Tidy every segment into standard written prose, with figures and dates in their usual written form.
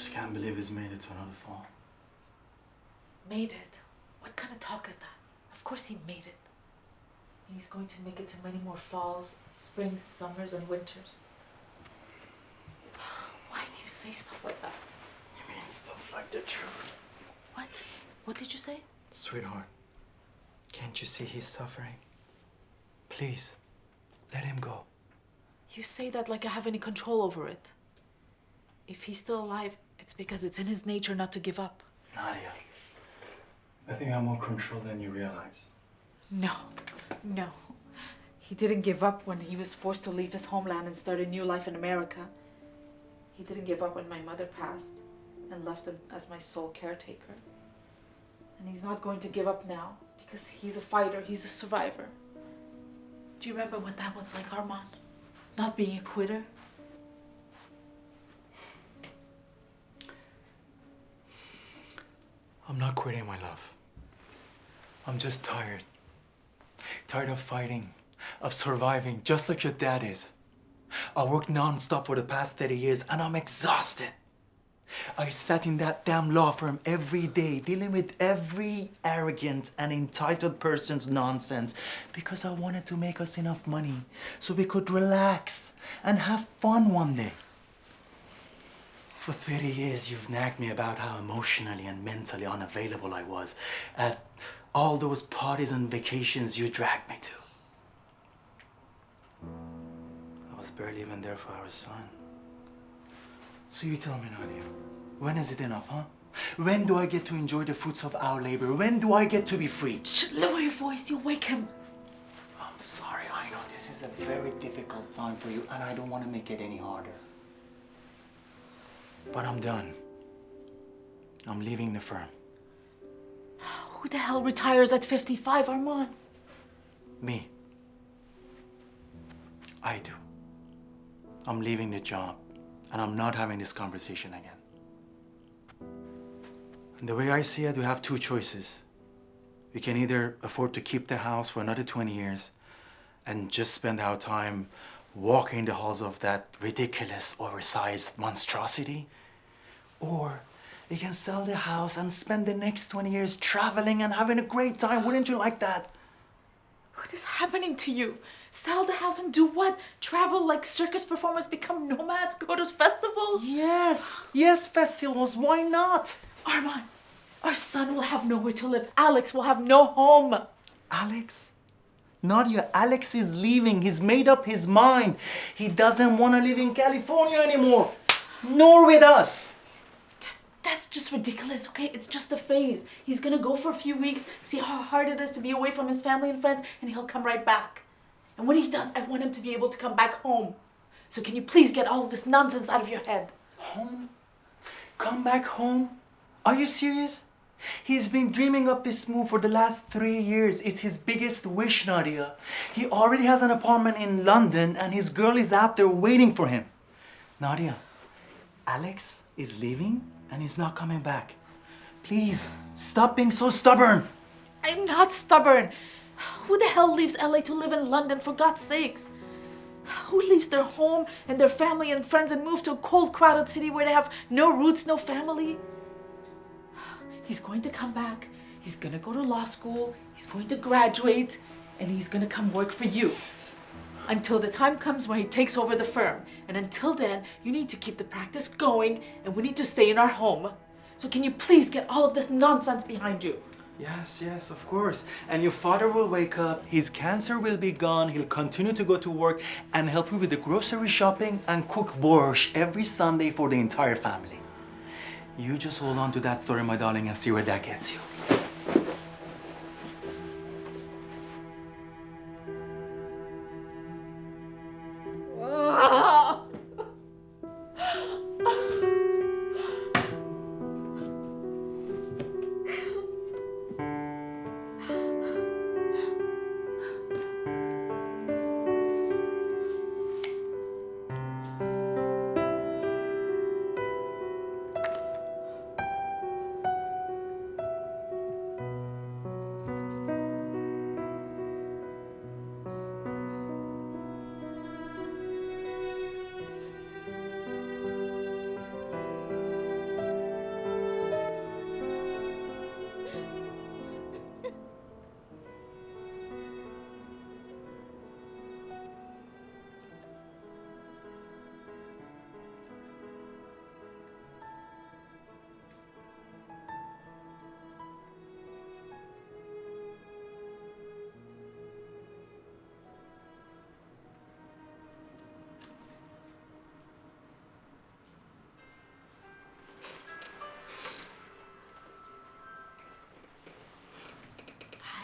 just can't believe he's made it to another fall. Made it? What kind of talk is that? Of course he made it. He's going to make it to many more falls, springs, summers, and winters. Why do you say stuff like that? You mean stuff like the truth? What? What did you say? Sweetheart, can't you see he's suffering? Please, let him go. You say that like I have any control over it. If he's still alive, it's because it's in his nature not to give up. Nadia, I think I have more control than you realize. No. He didn't give up when he was forced to leave his homeland and start a new life in America. He didn't give up when my mother passed and left him as my sole caretaker. And he's not going to give up now because he's a fighter, he's a survivor. Do you remember what that was like, Armand? Not being a quitter? I'm not quitting, my love. I'm just tired. Tired of fighting, of surviving, just like your dad is. I worked non-stop for the past 30 years and I'm exhausted. I sat in that damn law firm every day dealing with every arrogant and entitled person's nonsense because I wanted to make us enough money so we could relax and have fun one day. For 30 years, you've nagged me about how emotionally and mentally unavailable I was at all those parties and vacations you dragged me to. I was barely even there for our son. So you tell me, Nadia, when is it enough, huh? When do I get to enjoy the fruits of our labor? When do I get to be free? Shh, lower your voice, you'll wake him. I'm sorry, I know this is a very difficult time for you and I don't want to make it any harder. But I'm done. I'm leaving the firm. Who the hell retires at 55, Armand? Me. I do. I'm leaving the job, and I'm not having this conversation again. And the way I see it, we have two choices. We can either afford to keep the house for another 20 years and just spend our time walking the halls of that ridiculous, oversized monstrosity, or we can sell the house and spend the next 20 years traveling and having a great time. Wouldn't you like that? What is happening to you? Sell the house and do what? Travel like circus performers, become nomads, go to festivals? Yes, festivals. Why not? Armand, our son will have nowhere to live. Alex will have no home. Alex? Nadia, Alex is leaving. He's made up his mind. He doesn't want to live in California anymore, nor with us. That's just ridiculous, okay? It's just a phase. He's gonna go for a few weeks, see how hard it is to be away from his family and friends, and he'll come right back. And when he does, I want him to be able to come back home. So can you please get all of this nonsense out of your head? Home? Come back home? Are you serious? He's been dreaming up this move for the last 3 years. It's his biggest wish, Nadia. He already has an apartment in London and his girl is out there waiting for him. Nadia, Alex is leaving and he's not coming back. Please, stop being so stubborn. I'm not stubborn. Who the hell leaves LA to live in London, for God's sakes? Who leaves their home and their family and friends and moves to a cold, crowded city where they have no roots, no family? He's going to come back. He's gonna go to law school. He's going to graduate. And he's gonna come work for you. Until the time comes where he takes over the firm. And until then, you need to keep the practice going and we need to stay in our home. So can you please get all of this nonsense behind you? Yes, of course. And your father will wake up, his cancer will be gone, he'll continue to go to work and help you with the grocery shopping and cook borscht every Sunday for the entire family. You just hold on to that story, my darling, and see where that gets you.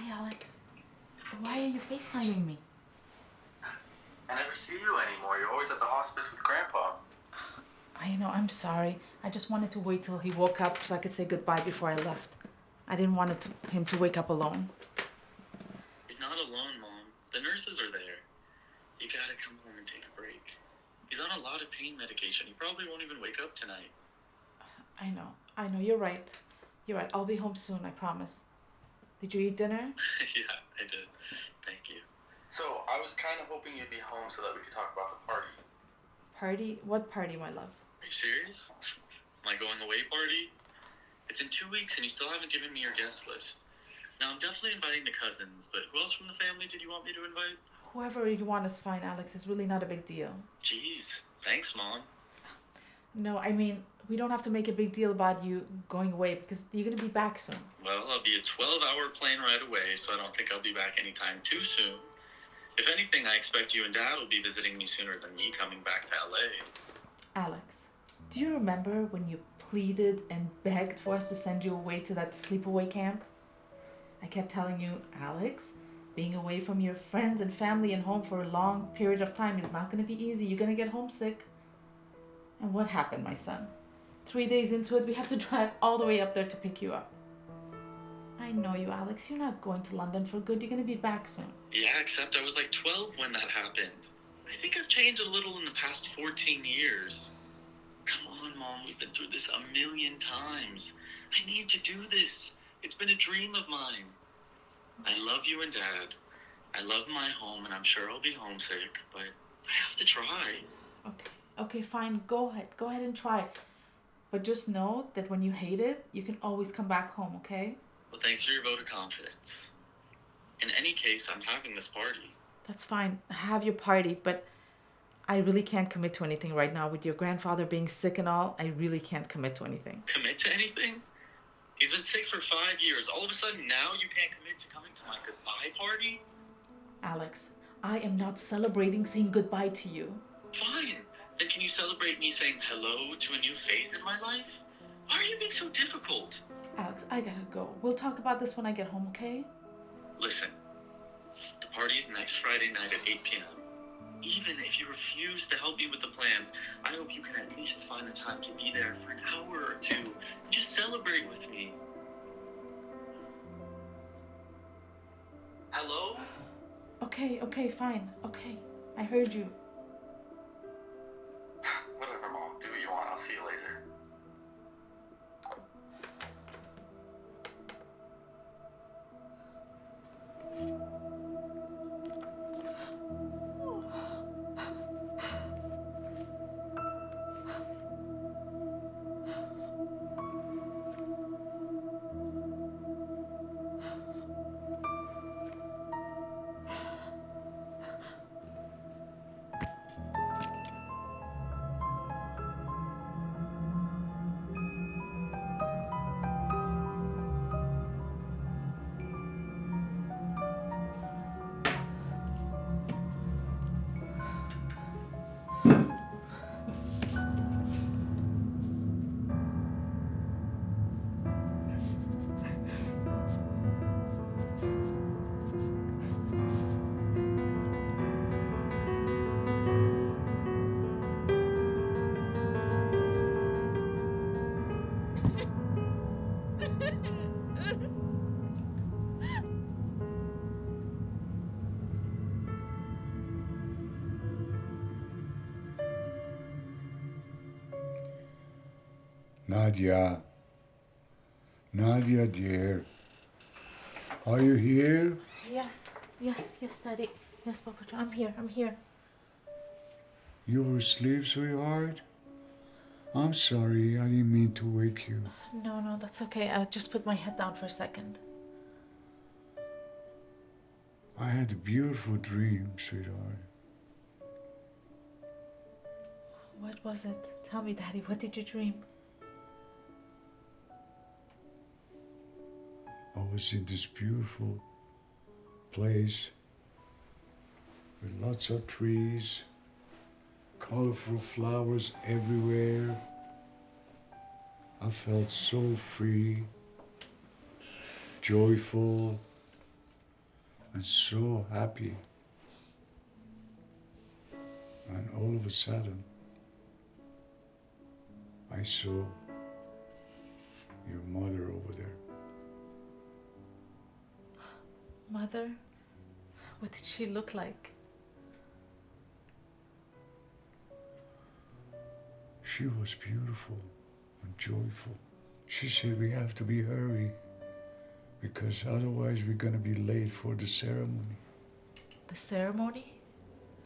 Alex. Why are you FaceTiming me? I never see you anymore. You're always at the hospice with Grandpa. I know, I'm sorry. I just wanted to wait till he woke up so I could say goodbye before I left. I didn't want him to wake up alone. He's not alone, Mom. The nurses are there. You gotta come home and take a break. He's on a lot of pain medication. He probably won't even wake up tonight. I know, you're right. You're right, I'll be home soon, I promise. Did you eat dinner? Yeah, I did. Thank you. So, I was kind of hoping you'd be home so that we could talk about the party. Party? What party, my love? Are you serious? My going away party? It's in 2 weeks and you still haven't given me your guest list. Now, I'm definitely inviting the cousins, but who else from the family did you want me to invite? Whoever you want is fine, Alex. It's really not a big deal. Jeez, thanks, Mom. No, I mean, we don't have to make a big deal about you going away because you're going to be back soon. Well, I'll be a 12-hour plane ride away, so I don't think I'll be back anytime too soon. If anything, I expect you and Dad will be visiting me sooner than me coming back to LA. Alex, do you remember when you pleaded and begged for us to send you away to that sleepaway camp? I kept telling you, Alex, being away from your friends and family and home for a long period of time is not going to be easy. You're going to get homesick. And what happened, my son? 3 days into it, we have to drive all the way up there to pick you up. I know you, Alex. You're not going to London for good. You're going to be back soon. Yeah, except I was like 12 when that happened. I think I've changed a little in the past 14 years. Come on, Mom. We've been through this a million times. I need to do this. It's been a dream of mine. I love you and Dad. I love my home, and I'm sure I'll be homesick, but I have to try. Okay, fine. Go ahead and try. But just know that when you hate it, you can always come back home, okay? Well, thanks for your vote of confidence. In any case, I'm having this party. That's fine. Have your party, but I really can't commit to anything right now. With your grandfather being sick and all, I really can't commit to anything. Commit to anything? He's been sick for 5 years. All of a sudden, now you can't commit to coming to my goodbye party? Alex, I am not celebrating saying goodbye to you. Fine. Then can you celebrate me saying hello to a new phase in my life? Why are you being so difficult? Alex, I gotta go. We'll talk about this when I get home, okay? Listen, the party is next Friday night at 8 p.m. Even if you refuse to help me with the plans, I hope you can at least find the time to be there for an hour or two and just celebrate with me. Hello? Okay, fine. Okay, I heard you. Whatever, Mom. Do what you want. I'll see you later. Nadia. Nadia, dear. Are you here? Yes, Daddy. Yes, Papa, I'm here. You were asleep, sweetheart? I'm sorry, I didn't mean to wake you. No, that's okay. I'll just put my head down for a second. I had a beautiful dream, sweetheart. What was it? Tell me, Daddy, what did you dream? I was in this beautiful place with lots of trees, colorful flowers everywhere. I felt so free, joyful, and so happy. And all of a sudden, I saw your mother over there. Mother? What did she look like? She was beautiful and joyful. She said we have to be hurry because otherwise we're gonna be late for the ceremony. The ceremony?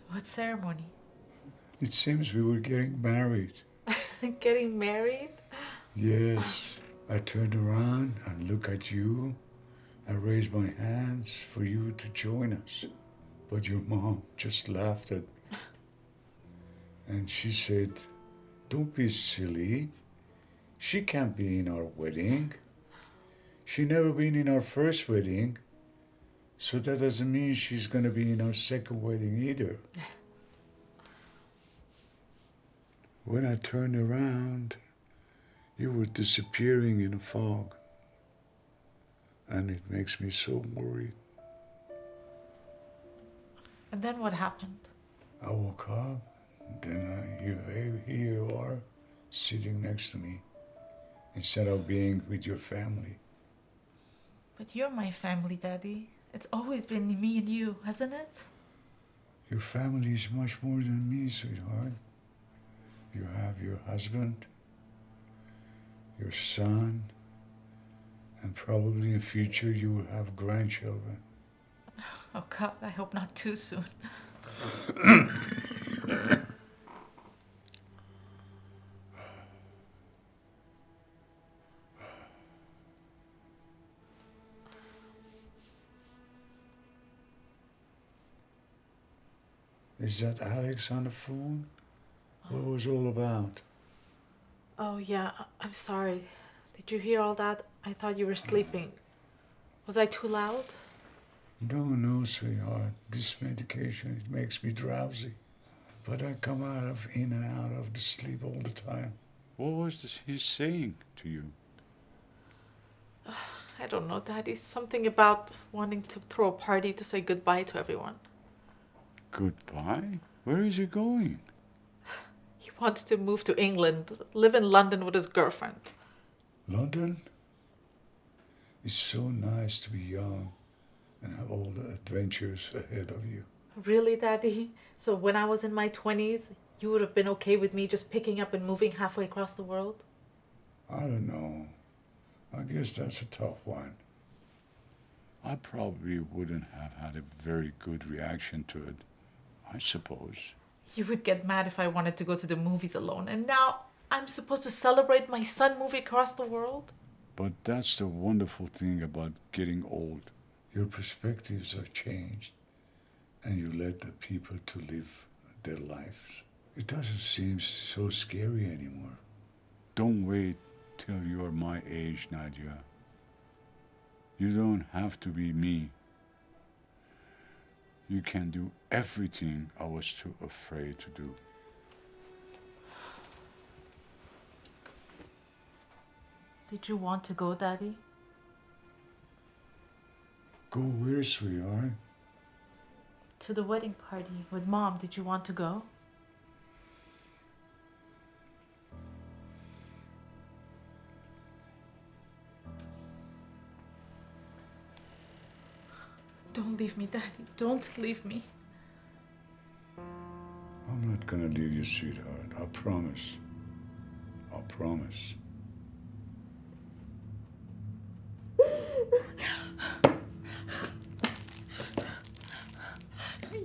What ceremony? It seems we were getting married. Getting married? Yes. I turned around and looked at you. I raised my hands for you to join us. But your mom just laughed at me. And she said, "Don't be silly. She can't be in our wedding. She never been in our first wedding. So that doesn't mean she's gonna be in our second wedding either." When I turned around, you were disappearing in a fog. And it makes me so worried. And then what happened? I woke up, then here you are, sitting next to me, instead of being with your family. But you're my family, Daddy. It's always been me and you, hasn't it? Your family is much more than me, sweetheart. You have your husband, your son, and probably in future you will have grandchildren. Oh God, I hope not too soon. Is that Alex on the phone? What was it all about? Oh yeah, I'm sorry. Did you hear all that? I thought you were sleeping. Was I too loud? No, sweetheart. This medication, it makes me drowsy. But I come in and out of the sleep all the time. What was he saying to you? I don't know, Daddy. Something about wanting to throw a party to say goodbye to everyone. Goodbye? Where is he going? He wants to move to England, live in London with his girlfriend. London? It's so nice to be young and have all the adventures ahead of you. Really, Daddy? So when I was in my 20s, you would have been okay with me just picking up and moving halfway across the world? I don't know. I guess that's a tough one. I probably wouldn't have had a very good reaction to it, I suppose. You would get mad if I wanted to go to the movies alone, and now I'm supposed to celebrate my son moving across the world? But that's the wonderful thing about getting old. Your perspectives are changed, and you let the people to live their lives. It doesn't seem so scary anymore. Don't wait till you're my age, Nadia. You don't have to be me. You can do everything I was too afraid to do. Did you want to go, Daddy? Go where, sweetheart? To the wedding party with Mom. Did you want to go? Don't leave me, Daddy. Don't leave me. I'm not gonna leave you, sweetheart. I promise. I promise.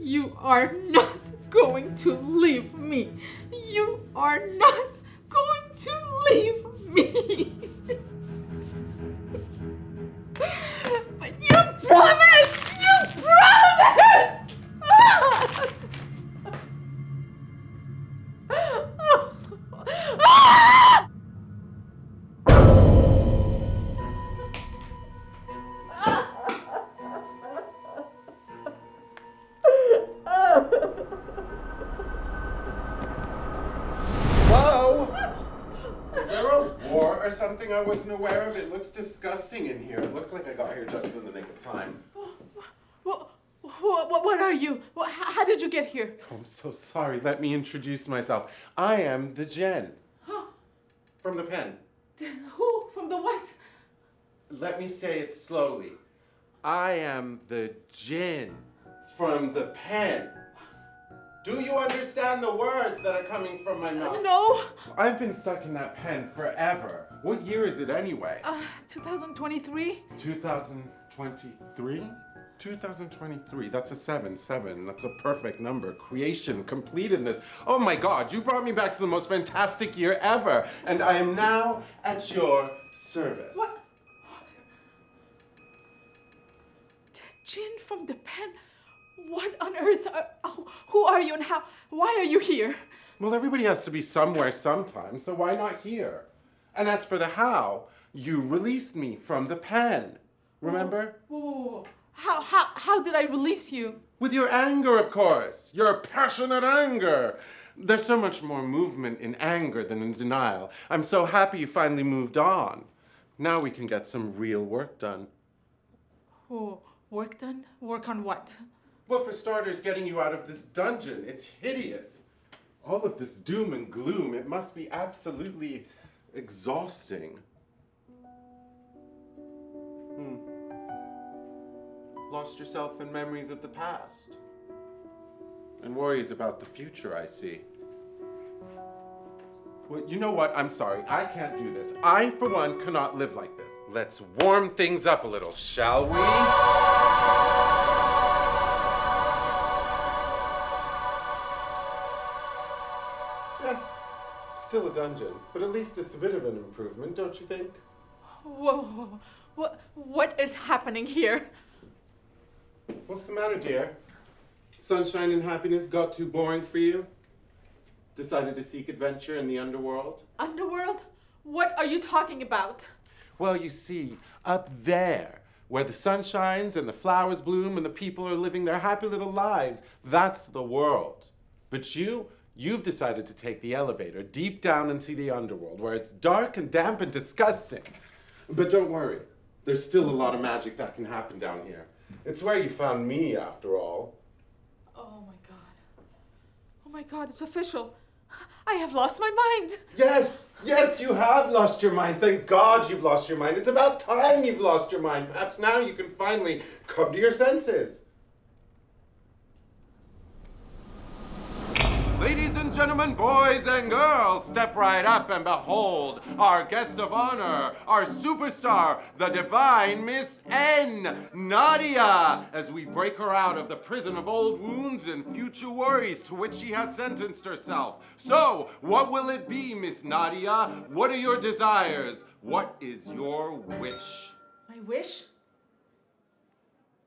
You are not going to leave me. You are not going to leave me. But you promised! You promised! Something I wasn't aware of. It looks disgusting in here. It looks like I got here just in the nick of time. What are you? How did you get here? I'm so sorry. Let me introduce myself. I am the Djinn. Huh? From the pen. Who? From the what? Let me say it slowly. I am the Djinn from the pen. Do you understand the words that are coming from my mouth? No. I've been stuck in that pen forever. What year is it anyway? 2023. 2023? 2023. That's a 7. That's a perfect number. Creation, completedness. Oh my God, you brought me back to the most fantastic year ever. And I am now at your service. What? Djinn from the pen? What on earth? Who are you and how? Why are you here? Well, everybody has to be somewhere sometime, so why not here? And as for the how, you released me from the pen. Remember? Whoa. How did I release you? With your anger, of course. Your passionate anger. There's so much more movement in anger than in denial. I'm so happy you finally moved on. Now we can get some real work done. Oh, work done? Work on what? Well, for starters, getting you out of this dungeon. It's hideous. All of this doom and gloom, it must be absolutely exhausting. Lost yourself in memories of the past. And worries about the future, I see. Well, you know what? I'm sorry. I can't do this. I, for one, cannot live like this. Let's warm things up a little, shall we? Yeah, still a dungeon, but at least it's a bit of an improvement, don't you think? Whoa. What is happening here? What's the matter, dear? Sunshine and happiness got too boring for you? Decided to seek adventure in the underworld? Underworld? What are you talking about? Well, you see, up there, where the sun shines and the flowers bloom and the people are living their happy little lives, that's the world. But you've decided to take the elevator deep down into the underworld, where it's dark and damp and disgusting. But don't worry, there's still a lot of magic that can happen down here. It's where you found me, after all. Oh my God. Oh my God, it's official. I have lost my mind. Yes, you have lost your mind. Thank God you've lost your mind. It's about time you've lost your mind. Perhaps now you can finally come to your senses. Ladies and gentlemen, boys and girls, step right up and behold our guest of honor, our superstar, the divine Miss N, Nadia, as we break her out of the prison of old wounds and future worries to which she has sentenced herself. So, what will it be, Miss Nadia? What are your desires? What is your wish? My wish?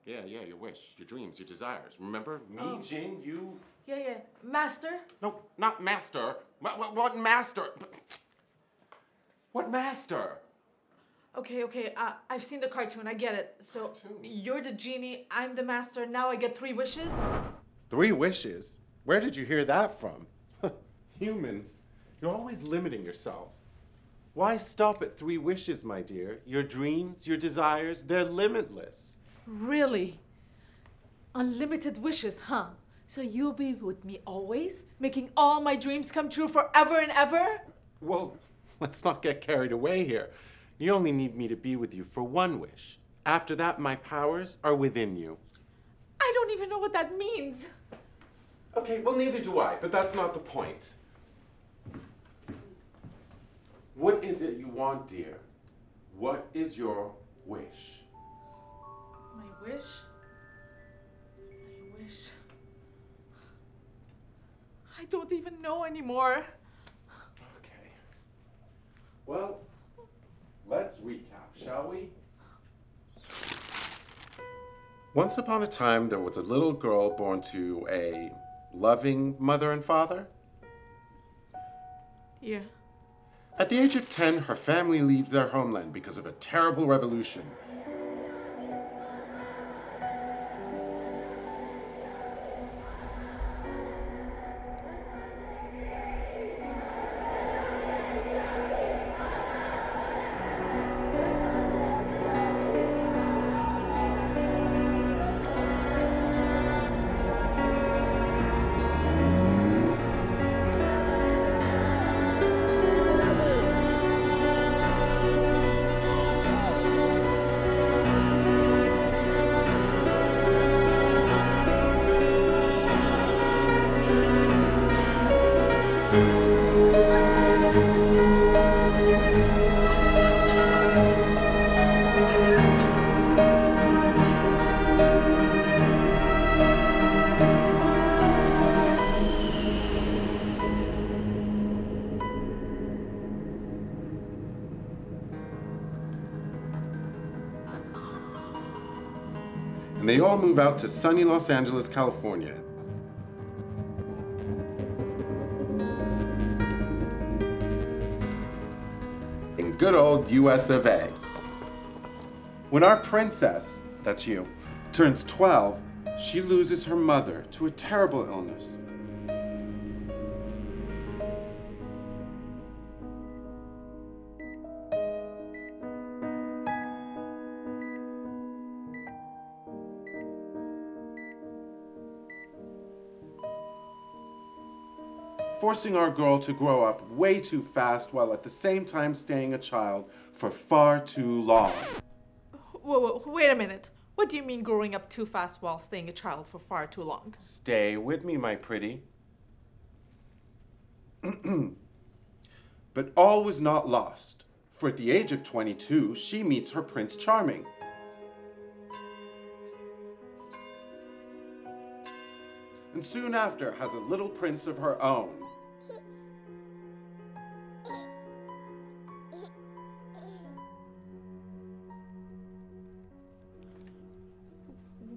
Yeah, your wish, your dreams, your desires. Remember, me, Djinn, you... Yeah. Master? No, not master. What master? What master? Okay. I've seen the cartoon. I get it. So Cartoon? you're the genie. I'm the master. Now I get 3 wishes. 3 wishes? Where did you hear that from? Humans, you're always limiting yourselves. Why stop at 3 wishes, my dear? Your dreams, your desires, they're limitless. Really? Unlimited wishes, huh? So you'll be with me always, making all my dreams come true forever and ever? Well, let's not get carried away here. You only need me to be with you for 1 wish. After that, my powers are within you. I don't even know what that means. Okay, well, neither do I, but that's not the point. What is it you want, dear? What is your wish? My wish? I don't even know anymore. Okay. Well, let's recap, shall we? Once upon a time, there was a little girl born to a loving mother and father. Yeah. At the age of 10, her family leaves their homeland because of a terrible revolution. and they all move out to sunny Los Angeles, California. In good old US of A. When our princess, that's you, turns 12, she loses her mother to a terrible illness. Forcing our girl to grow up way too fast while at the same time staying a child for far too long. Whoa, wait a minute. What do you mean growing up too fast while staying a child for far too long? Stay with me, my pretty. But all was not lost, for at the age of 22, she meets her Prince Charming. And soon after has a little prince of her own.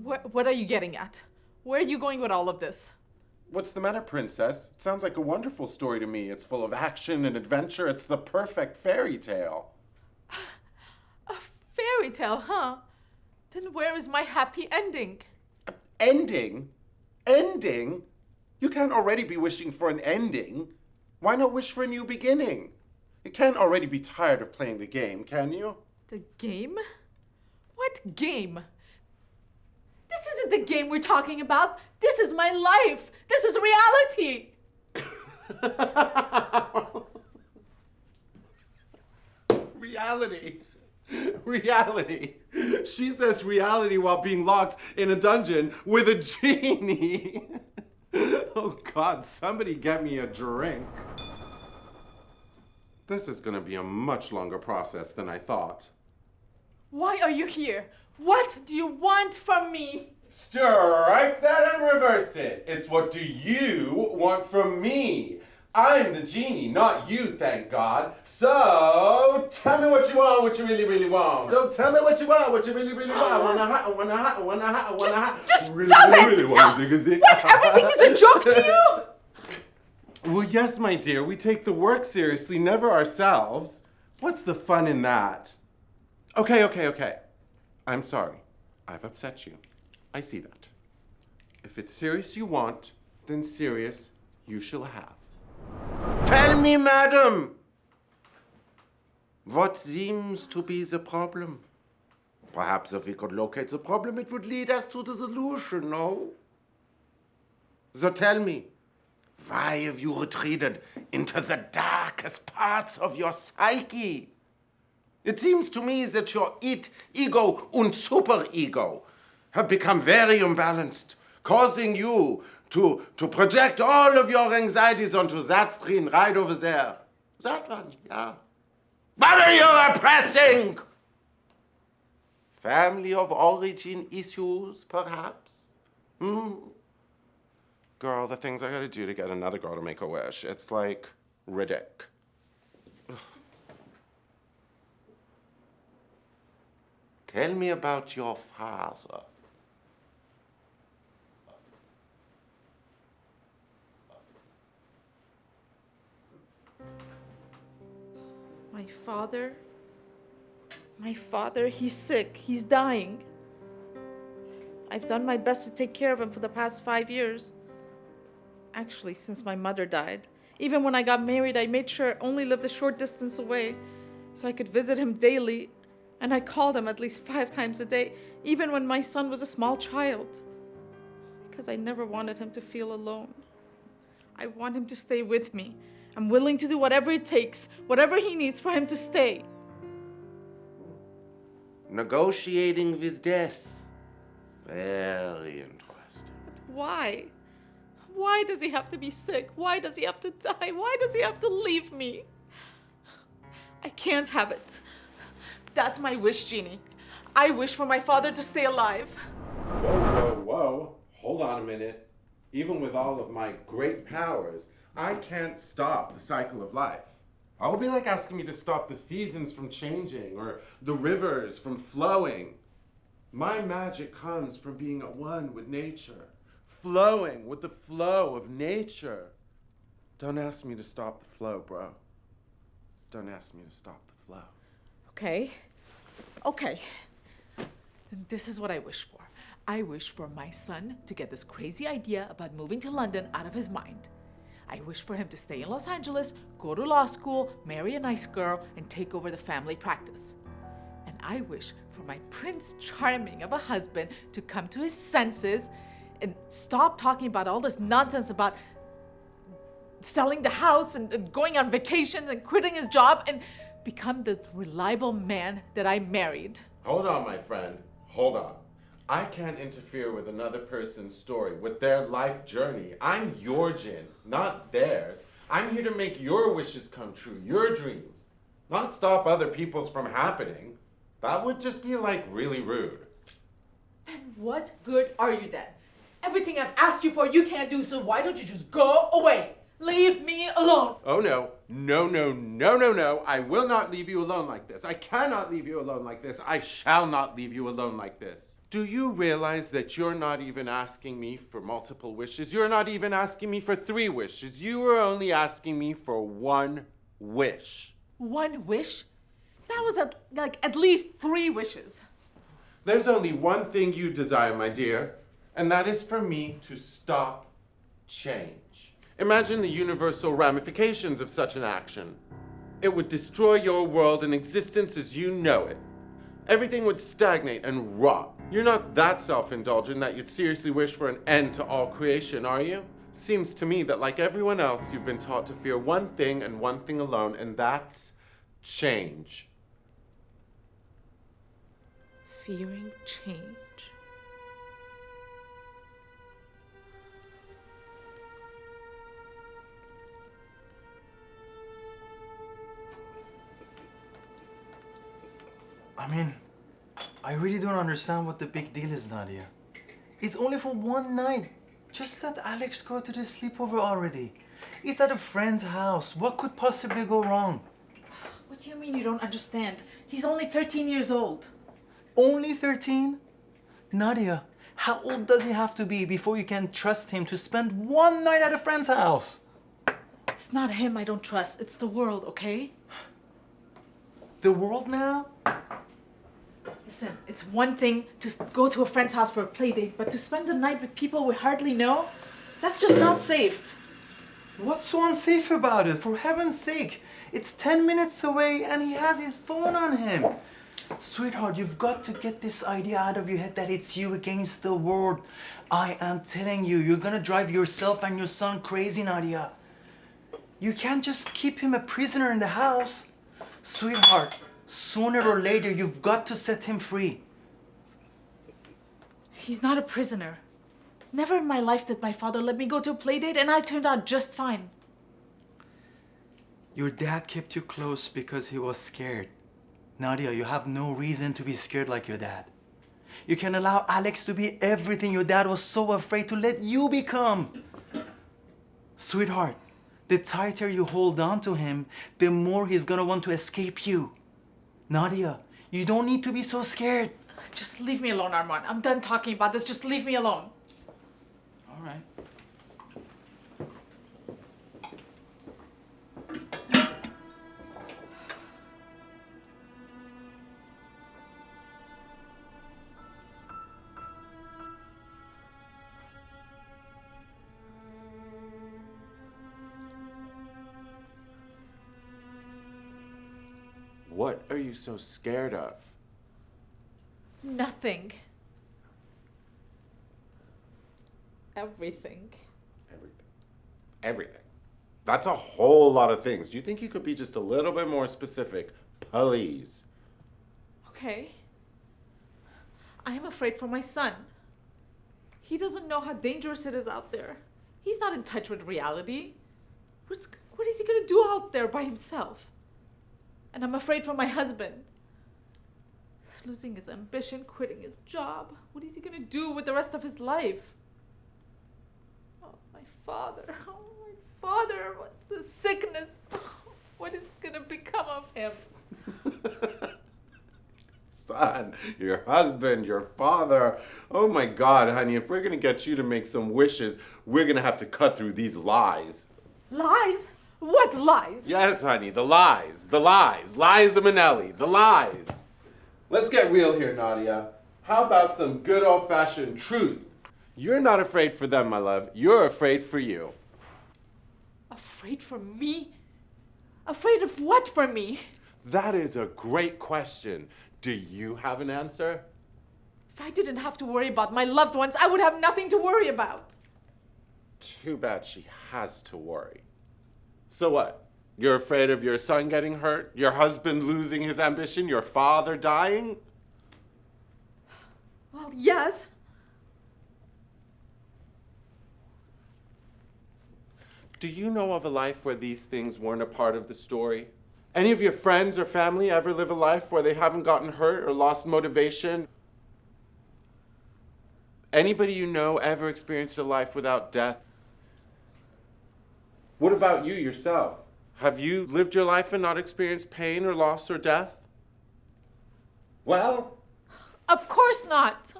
What are you getting at? Where are you going with all of this? What's the matter, princess? It sounds like a wonderful story to me. It's full of action and adventure. It's the perfect fairy tale. A fairy tale, huh? Then where is my happy ending? Ending? Ending? You can't already be wishing for an ending. Why not wish for a new beginning? You can't already be tired of playing the game, can you? The game? What game? This isn't the game we're talking about. This is my life. This is reality. Reality. Reality. She says reality while being locked in a dungeon with a genie. Oh God, somebody get me a drink. This is gonna be a much longer process than I thought. Why are you here? What do you want from me? Strike that and reverse it. It's what do you want from me? I'm the genie, not you, thank God. So, tell me what you want, what you really, really want. So, tell me what you want, what you really, really want. Just stop it! What? Everything is a joke to you? Well, yes, my dear, we take the work seriously, never ourselves. What's the fun in that? Okay. I'm sorry. I've upset you. I see that. If it's serious you want, then serious you shall have. Tell me, madam, what seems to be the problem? Perhaps if we could locate the problem, it would lead us to the solution, no? So tell me, why have you retreated into the darkest parts of your psyche? It seems to me that your id, ego, and superego have become very imbalanced, causing you to project all of your anxieties onto that screen right over there. That one, yeah. What are you repressing? Family of origin issues, perhaps? Girl, the things I gotta do to get another girl to make a wish, it's like ridiculous. Tell me about your father. My father, he's sick. He's dying. I've done my best to take care of him for the past 5 years. Actually, since my mother died. Even when I got married, I made sure I only lived a short distance away so I could visit him daily. And I called him at least 5 times a day, even when my son was a small child. Because I never wanted him to feel alone. I want him to stay with me. I'm willing to do whatever it takes, whatever he needs for him to stay. Negotiating with death. Very interesting. Why? Why does he have to be sick? Why does he have to die? Why does he have to leave me? I can't have it. That's my wish, Genie. I wish for my father to stay alive. Whoa. Hold on a minute. Even with all of my great powers, I can't stop the cycle of life. I would be like asking me to stop the seasons from changing or the rivers from flowing. My magic comes from being at one with nature, flowing with the flow of nature. Don't ask me to stop the flow, bro. Don't ask me to stop the flow. Okay. Okay. And this is what I wish for. I wish for my son to get this crazy idea about moving to London out of his mind. I wish for him to stay in Los Angeles, go to law school, marry a nice girl, and take over the family practice. And I wish for my Prince Charming of a husband to come to his senses and stop talking about all this nonsense about selling the house and going on vacations and quitting his job and become the reliable man that I married. Hold on, my friend. Hold on. I can't interfere with another person's story, with their life journey. I'm your Djinn, not theirs. I'm here to make your wishes come true, your dreams, not stop other people's from happening. That would just be like really rude. Then what good are you then? Everything I've asked you for you can't do, so why don't you just go away? Leave me alone. Oh no. No, no, no, no, no. I will not leave you alone like this. I cannot leave you alone like this. I shall not leave you alone like this. Do you realize that you're not even asking me for multiple wishes? You're not even asking me for 3 wishes. You were only asking me for 1 wish. 1 wish? That was at least 3 wishes. There's only one thing you desire, my dear, and that is for me to stop change. Imagine the universal ramifications of such an action. It would destroy your world and existence as you know it. Everything would stagnate and rot. You're not that self-indulgent that you'd seriously wish for an end to all creation, are you? Seems to me that like everyone else, you've been taught to fear one thing and one thing alone, and that's change. Fearing change. I mean, I really don't understand what the big deal is, Nadia. It's only for one night. Just let Alex go to the sleepover already. It's at a friend's house. What could possibly go wrong? What do you mean you don't understand? He's only 13 years old. Only 13? Nadia, how old does he have to be before you can trust him to spend one night at a friend's house? It's not him I don't trust. It's the world, okay? The world now? Listen, it's one thing to go to a friend's house for a play date, but to spend the night with people we hardly know, that's just not safe. What's so unsafe about it? For heaven's sake, it's 10 minutes away and he has his phone on him. Sweetheart, you've got to get this idea out of your head that it's you against the world. I am telling you, you're gonna drive yourself and your son crazy, Nadia. You can't just keep him a prisoner in the house. Sweetheart, sooner or later, you've got to set him free. He's not a prisoner. Never in my life did my father let me go to a play date, and I turned out just fine. Your dad kept you close because he was scared. Nadia, you have no reason to be scared like your dad. You can allow Alex to be everything your dad was so afraid to let you become. Sweetheart, the tighter you hold on to him, the more he's gonna want to escape you. Nadia, you don't need to be so scared. Just leave me alone, Armand. I'm done talking about this. Just leave me alone. All right. What are you so scared of? Nothing. Everything. Everything. Everything. That's a whole lot of things. Do you think you could be just a little bit more specific, please? Okay. I am afraid for my son. He doesn't know how dangerous it is out there. He's not in touch with reality. What is he gonna do out there by himself? And I'm afraid for my husband. Losing his ambition, quitting his job. What is he gonna do with the rest of his life? Oh, my father. Oh, my father. What the sickness. What is gonna become of him? son, your husband, your father. Oh my God, honey, if we're gonna get you to make some wishes, we're gonna have to cut through these lies. Lies? What lies? Yes, honey, the lies. Liza Minnelli, the lies. Let's get real here, Nadia. How about some good old-fashioned truth? You're not afraid for them, my love. You're afraid for you. Afraid for me? Afraid of what for me? That is a great question. Do you have an answer? If I didn't have to worry about my loved ones, I would have nothing to worry about. Too bad she has to worry. So what? You're afraid of your son getting hurt? Your husband losing his ambition? Your father dying? Well, yes. Do you know of a life where these things weren't a part of the story? Any of your friends or family ever live a life where they haven't gotten hurt or lost motivation? Anybody you know ever experienced a life without death? What about you yourself? Have you lived your life and not experienced pain or loss or death? Well, Of course not.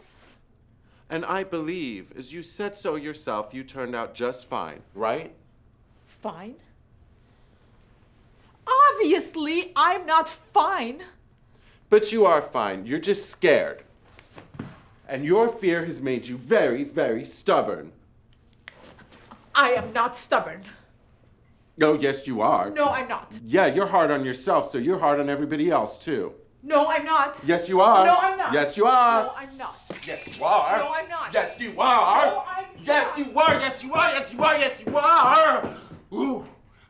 and I believe, as you said so yourself, you turned out just fine, right? Fine. Obviously, I'm not fine. But you are fine. You're just scared. And your fear has made you very, very stubborn. I am not stubborn. Oh, yes, you are. No, I'm not. Yeah, you're hard on yourself, so you're hard on everybody else, too. No, I'm not. Yes, you are. No, I'm not. Yes, you are. No, I'm not. Yes, you are. No, I'm not. Yes, you are. No, I'm Yes, not. you are. Yes, you are. Yes, you are. Yes, you are. Ooh,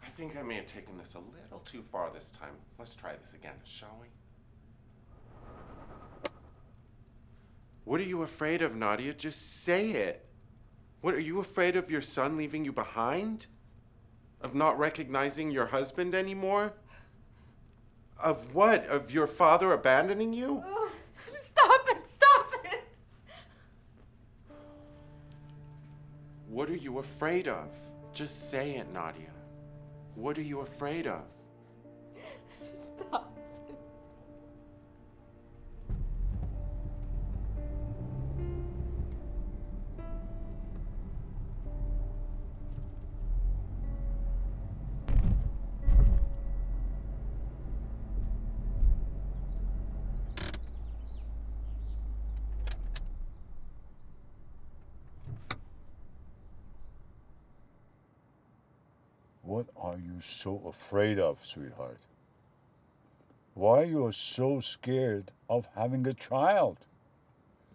I think I may have taken this a little too far this time. Let's try this again, shall we? What are you afraid of, Nadia? Just say it. What, are you afraid of your son leaving you behind? Of not recognizing your husband anymore? Of what? Of your father abandoning you? Ugh, stop it, stop it. What are you afraid of? Just say it, Nadia. What are you afraid of? Stop. What are you so afraid of, sweetheart? Why you are so scared of having a child?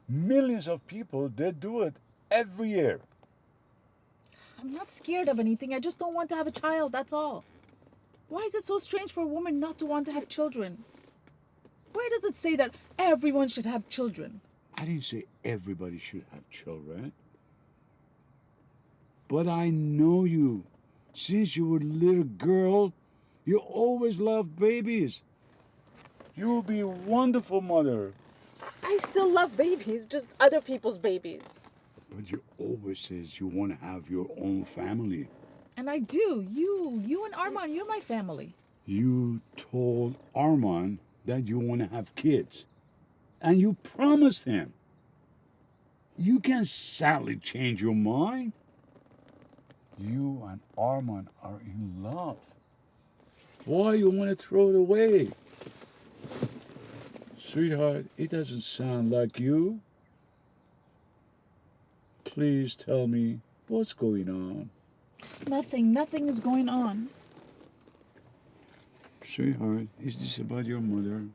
Millions of people, they do it every year. I'm not scared of anything. I just don't want to have a child, that's all. Why is it so strange for a woman not to want to have children? Where does it say that everyone should have children? I didn't say everybody should have children. But I know you. Since you were a little girl, you always loved babies. You will be a wonderful mother. I still love babies, just other people's babies. But you always says you want to have your own family. And I do. You and Armand, you're my family. You told Armand that you want to have kids. And you promised him. You can sadly change your mind. You and Armand are in love. Why you want to throw it away? Sweetheart, it doesn't sound like you. Please tell me what's going on. Nothing is going on. Sweetheart, is this about your mother?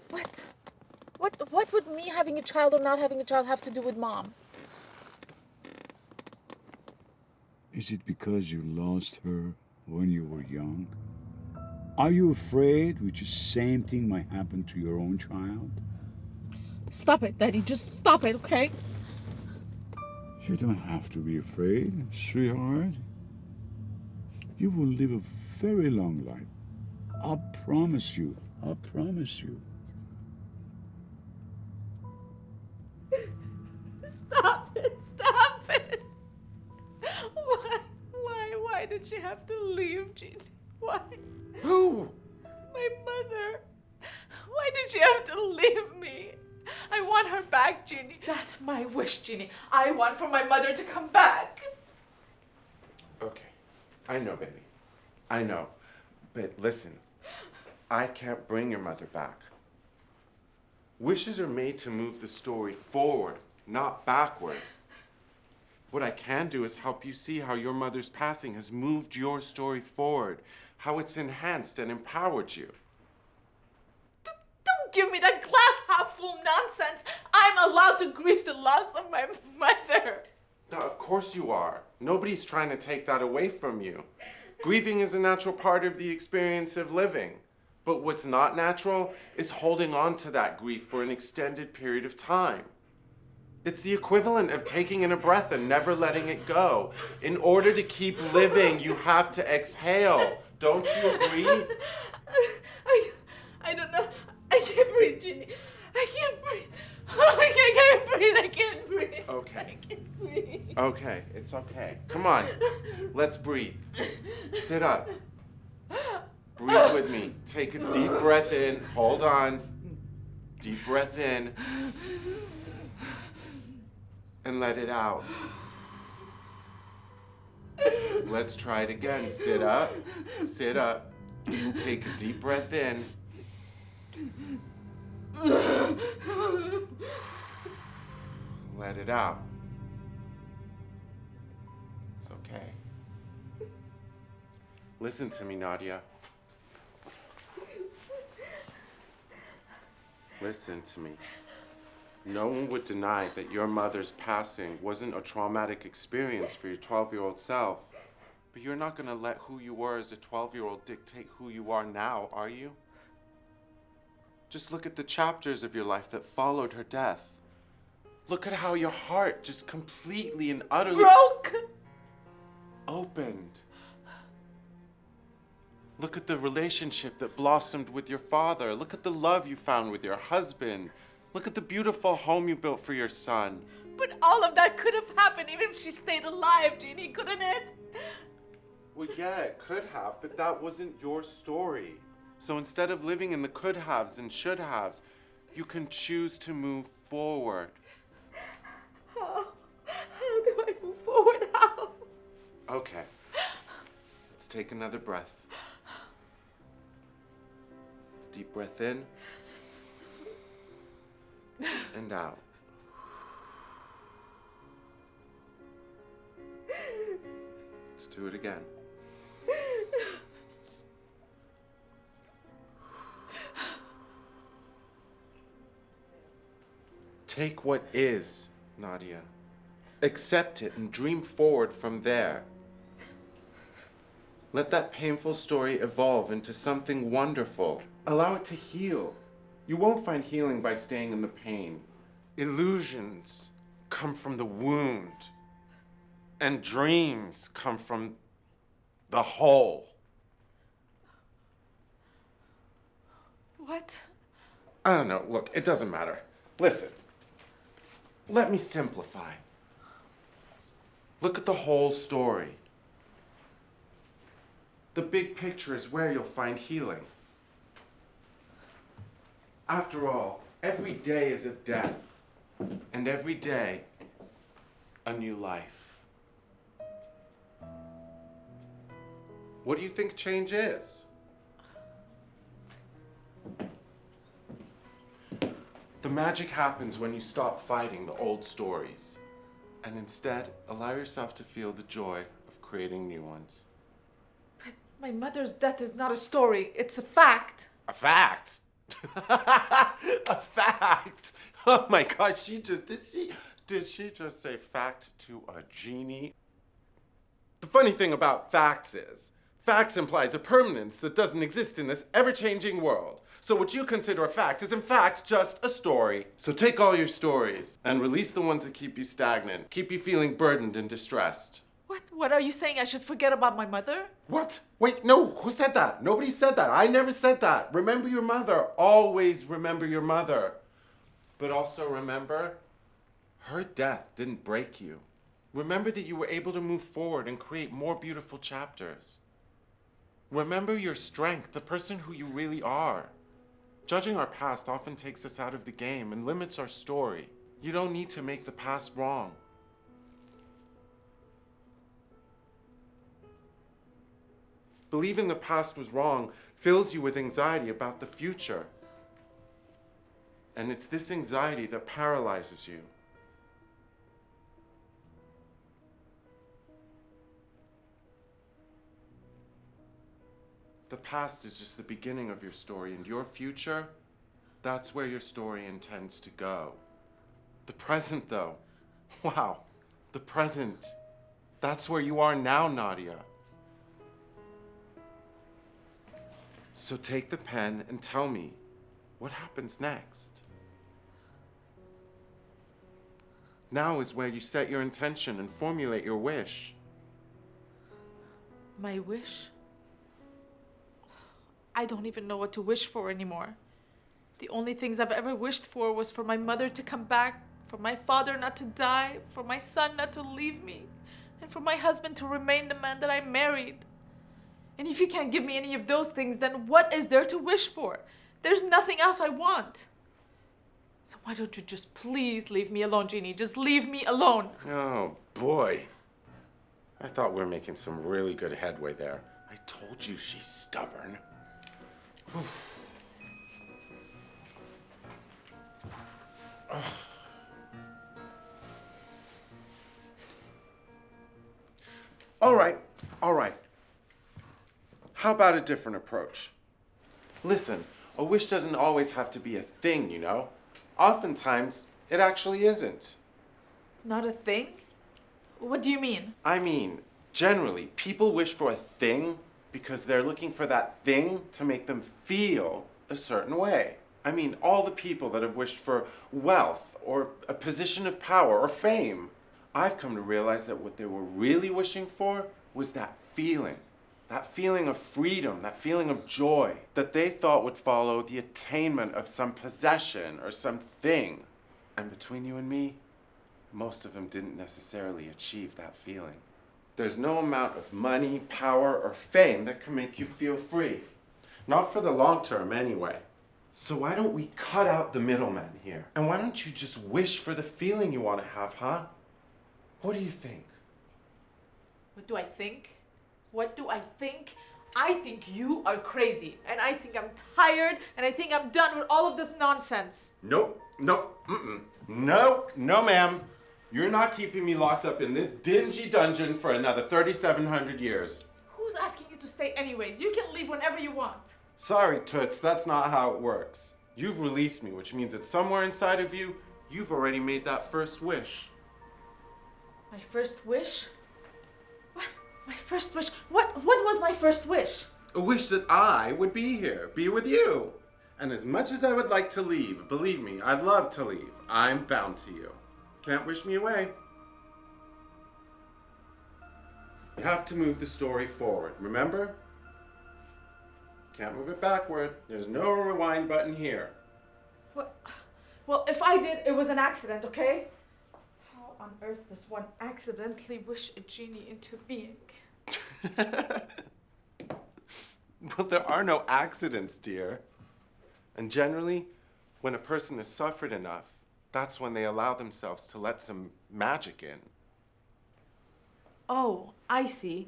What? What would me having a child or not having a child have to do with Mom? Is it because you lost her when you were young? Are you afraid which the same thing might happen to your own child? Stop it, Daddy. Just stop it, okay? You don't have to be afraid, sweetheart. You will live a very long life. I promise you. I promise you. Stop it. Stop it. Why did she have to leave, Gene? Why? Who? My mother. Why did she have to leave me. I want her back, Ginny. That's my wish, Ginny. I want for my mother to come back. Okay. I know, baby. I know. But listen, I can't bring your mother back. Wishes are made to move the story forward, not backward. What I can do is help you see how your mother's passing has moved your story forward, how it's enhanced and empowered you. Don't give me that glass half full nonsense. I'm allowed to grieve the loss of my mother. Now, of course you are. Nobody's trying to take that away from you. Grieving is a natural part of the experience of living. But what's not natural is holding on to that grief for an extended period of time. It's the equivalent of taking in a breath and never letting it go. In order to keep living, you have to exhale. Don't you agree? I don't know. I can't breathe, Ginny. I can't breathe. I can't breathe. I can't breathe. Okay. I can't breathe. Okay, it's okay. Come on. Let's breathe. Sit up. Breathe with me. Take a deep breath in. Hold on. Deep breath in. And let it out. Let's try it again. Sit up. Sit up. Take a deep breath in. Let it out. It's okay. Listen to me, Nadia. Listen to me. No one would deny that your mother's passing wasn't a traumatic experience for your 12-year-old self. But you're not going to let who you were as a 12-year-old dictate who you are now, are you? Just look at the chapters of your life that followed her death. Look at how your heart just completely and utterly Broke! opened. Look at the relationship that blossomed with your father. Look at the love you found with your husband. Look at the beautiful home you built for your son. But all of that could have happened even if she stayed alive, Ginny, couldn't it? Well, yeah, it could have, but that wasn't your story. So instead of living in the could haves and should haves, you can choose to move forward. How do I move forward? How? Okay. Let's take another breath. Deep breath in and out. Let's do it again. Take what is, Nadia. Accept it and dream forward from there. Let that painful story evolve into something wonderful. Allow it to heal. You won't find healing by staying in the pain. Illusions come from the wound, and dreams come from the whole. What? I don't know. Look, it doesn't matter. Listen. Let me simplify. Look at the whole story. The big picture is where you'll find healing. After all, every day is a death, and every day, a new life. What do you think change is? The magic happens when you stop fighting the old stories, and instead allow yourself to feel the joy of creating new ones. But my mother's death is not a story, it's a fact. A fact? A fact? Oh my God, did she just say fact to a genie? The funny thing about facts is, facts implies a permanence that doesn't exist in this ever-changing world. So what you consider a fact is in fact just a story. So take all your stories and release the ones that keep you stagnant, keep you feeling burdened and distressed. What are you saying? I should forget about my mother? What? Wait, no, who said that? Nobody said that. I never said that. Remember your mother. Always remember your mother. But also remember, her death didn't break you. Remember that you were able to move forward and create more beautiful chapters. Remember your strength, the person who you really are. Judging our past often takes us out of the game and limits our story. You don't need to make the past wrong. Believing the past was wrong fills you with anxiety about the future. And it's this anxiety that paralyzes you. The past is just the beginning of your story, and your future, that's where your story intends to go. The present, though, wow, the present, that's where you are now, Nadia. So take the pen and tell me, what happens next? Now is where you set your intention and formulate your wish. My wish? I don't even know what to wish for anymore. The only things I've ever wished for was for my mother to come back, for my father not to die, for my son not to leave me, and for my husband to remain the man that I married. And if you can't give me any of those things, then what is there to wish for? There's nothing else I want. So why don't you just please leave me alone, Jeannie? Just leave me alone. Oh, boy. I thought we were making some really good headway there. I told you she's stubborn. All right. How about a different approach? Listen, a wish doesn't always have to be a thing, you know? Oftentimes, it actually isn't. Not a thing? What do you mean? I mean, generally, people wish for a thing because they're looking for that thing to make them feel a certain way. I mean, all the people that have wished for wealth or a position of power or fame, I've come to realize that what they were really wishing for was that feeling of freedom, that feeling of joy that they thought would follow the attainment of some possession or some thing. And between you and me, most of them didn't necessarily achieve that feeling. There's no amount of money, power, or fame that can make you feel free. Not for the long term, anyway. So why don't we cut out the middleman here? And why don't you just wish for the feeling you want to have, huh? What do you think? What do I think? What do I think? I think you are crazy. And I think I'm tired. And I think I'm done with all of this nonsense. No, ma'am. You're not keeping me locked up in this dingy dungeon for another 3,700 years. Who's asking you to stay anyway? You can leave whenever you want. Sorry, Toots, that's not how it works. You've released me, which means that somewhere inside of you, you've already made that first wish. My first wish? What? My first wish? What was my first wish? A wish that I would be here, be with you. And as much as I would like to leave, believe me, I'd love to leave. I'm bound to you. Can't wish me away. You have to move the story forward, remember? Can't move it backward. There's no rewind button here. What? Well, if I did, it was an accident, okay? How on earth does one accidentally wish a genie into being? Well, there are no accidents, dear. And generally, when a person has suffered enough, that's when they allow themselves to let some magic in. Oh, I see.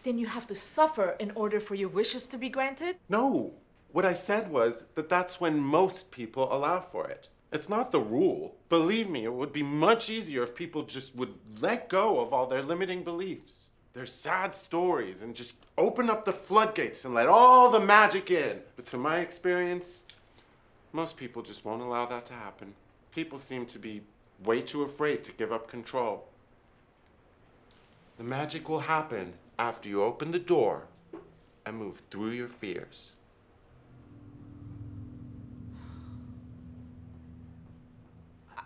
Then you have to suffer in order for your wishes to be granted? No, what I said was that that's when most people allow for it. It's not the rule. Believe me, it would be much easier if people just would let go of all their limiting beliefs, their sad stories, and just open up the floodgates and let all the magic in. But to my experience, most people just won't allow that to happen. People seem to be way too afraid to give up control. The magic will happen after you open the door and move through your fears.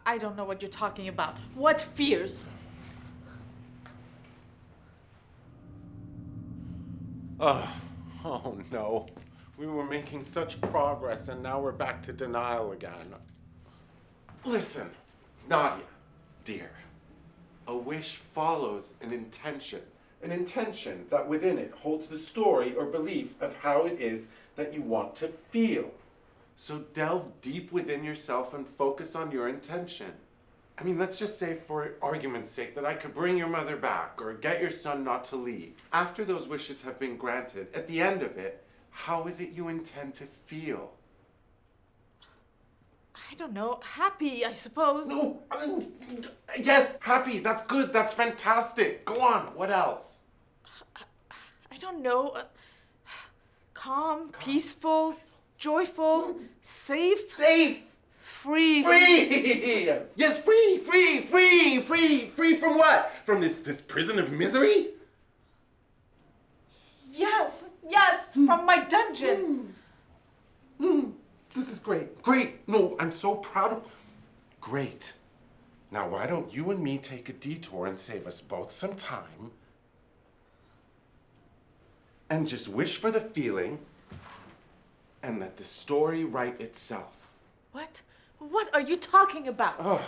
I don't know what you're talking about. What fears? Oh no. We were making such progress and now we're back to denial again. Listen, Nadia, dear. A wish follows an intention that within it holds the story or belief of how it is that you want to feel. So delve deep within yourself and focus on your intention. I mean, let's just say for argument's sake that I could bring your mother back or get your son not to leave. After those wishes have been granted, at the end of it, how is it you intend to feel? I don't know. Happy, I suppose. No, I mean, yes, happy, that's good, that's fantastic. Go on, what else? I don't know. Calm, peaceful, joyful, safe. Safe! Free. Free! Yes, free from what? From this prison of misery? Yes, from my dungeon. This is great. No, I'm so proud of... Great. Now, why don't you and me take a detour and save us both some time and just wish for the feeling and let the story write itself. What? What are you talking about?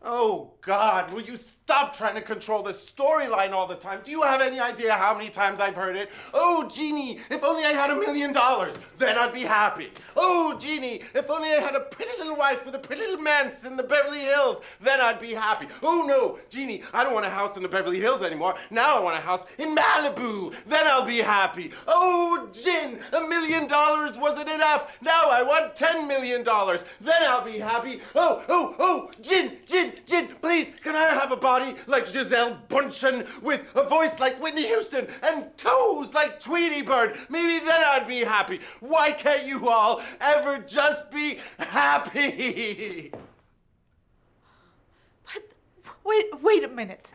Oh, God, will you stop trying to control the storyline all the time? Do you have any idea how many times I've heard it? Oh, Genie, if only I had $1 million, then I'd be happy. Oh, Genie, if only I had a pretty little wife with a pretty little manse in the Beverly Hills, then I'd be happy. Oh, no, Genie, I don't want a house in the Beverly Hills anymore. Now I want a house in Malibu, then I'll be happy. Oh, Djinn, $1 million wasn't enough. Now I want $10 million, then I'll be happy. Oh, Djinn, please, can I have a body like Giselle Bundchen with a voice like Whitney Houston and toes like Tweety Bird? Maybe then I'd be happy. Why can't you all ever just be happy? But wait a minute.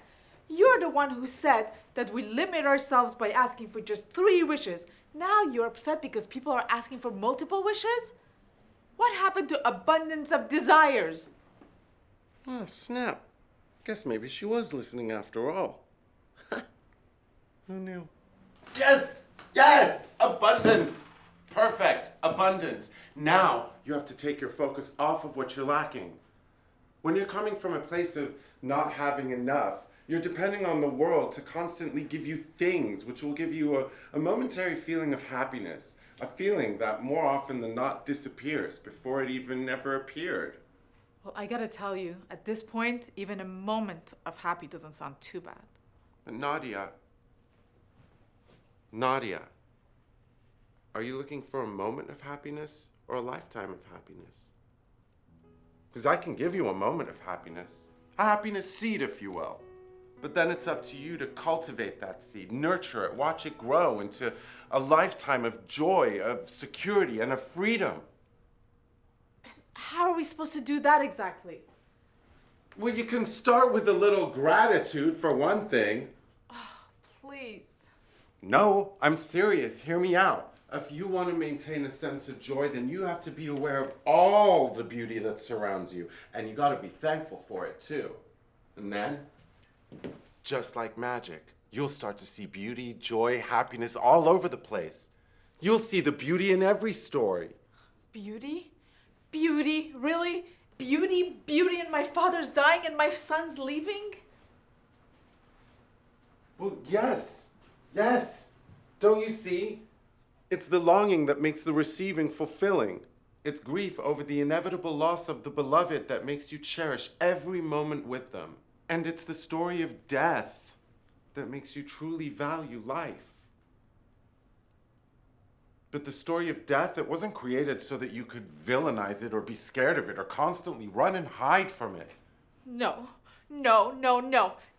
You're the one who said that we limit ourselves by asking for just 3 wishes. Now you're upset because people are asking for multiple wishes? What happened to abundance of desires? Oh, snap. Guess maybe she was listening after all. Who knew? Yes! Abundance! Perfect. Abundance. Now you have to take your focus off of what you're lacking. When you're coming from a place of not having enough, you're depending on the world to constantly give you things which will give you a momentary feeling of happiness, a feeling that more often than not disappears before it even ever appeared. Well, I gotta tell you, at this point, even a moment of happy doesn't sound too bad. Nadia, are you looking for a moment of happiness or a lifetime of happiness? Because I can give you a moment of happiness, a happiness seed, if you will. But then it's up to you to cultivate that seed, nurture it, watch it grow into a lifetime of joy, of security, and of freedom. How are we supposed to do that exactly? Well, you can start with a little gratitude for one thing. Please. No, I'm serious. Hear me out. If you want to maintain a sense of joy, then you have to be aware of all the beauty that surrounds you. And you got to be thankful for it, too. And then, just like magic, you'll start to see beauty, joy, happiness all over the place. You'll see the beauty in every story. Beauty? Beauty? Really? Beauty in my father's dying and my son's leaving? Well, yes. Don't you see? It's the longing that makes the receiving fulfilling. It's grief over the inevitable loss of the beloved that makes you cherish every moment with them. And it's the story of death that makes you truly value life. But the story of death, it wasn't created so that you could villainize it or be scared of it or constantly run and hide from it. No.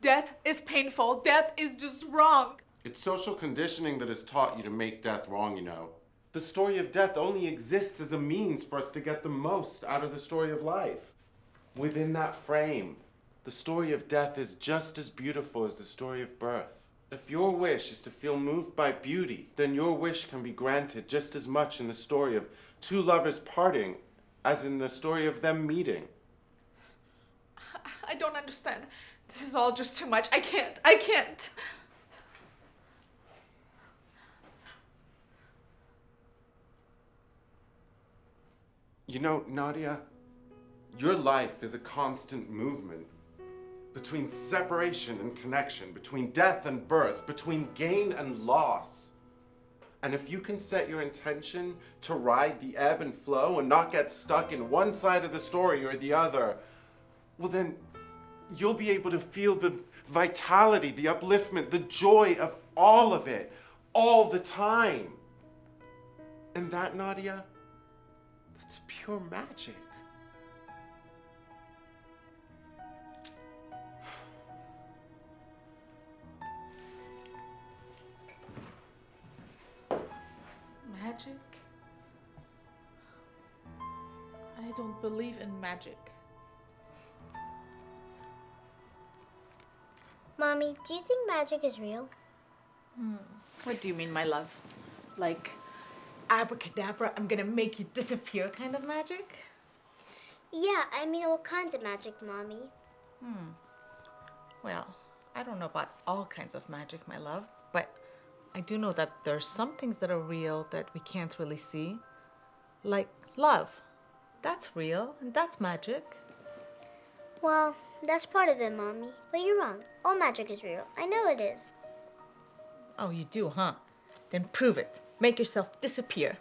Death is painful. Death is just wrong. It's social conditioning that has taught you to make death wrong, you know. The story of death only exists as a means for us to get the most out of the story of life. Within that frame, the story of death is just as beautiful as the story of birth. If your wish is to feel moved by beauty, then your wish can be granted just as much in the story of 2 lovers parting as in the story of them meeting. I don't understand. This is all just too much. I can't. You know, Nadia, your life is a constant movement between separation and connection, between death and birth, between gain and loss. And if you can set your intention to ride the ebb and flow and not get stuck in one side of the story or the other, well then you'll be able to feel the vitality, the upliftment, the joy of all of it, all the time. And that, Nadia, that's pure magic. Magic? I don't believe in magic. Mommy, do you think magic is real? What do you mean, my love? Like, abracadabra, I'm gonna make you disappear kind of magic? Yeah, I mean all kinds of magic, Mommy. Well, I don't know about all kinds of magic, my love, but I do know that there's some things that are real that we can't really see. Like love. That's real, and that's magic. Well, that's part of it, Mommy. But you're wrong. All magic is real. I know it is. Oh, you do, huh? Then prove it. Make yourself disappear.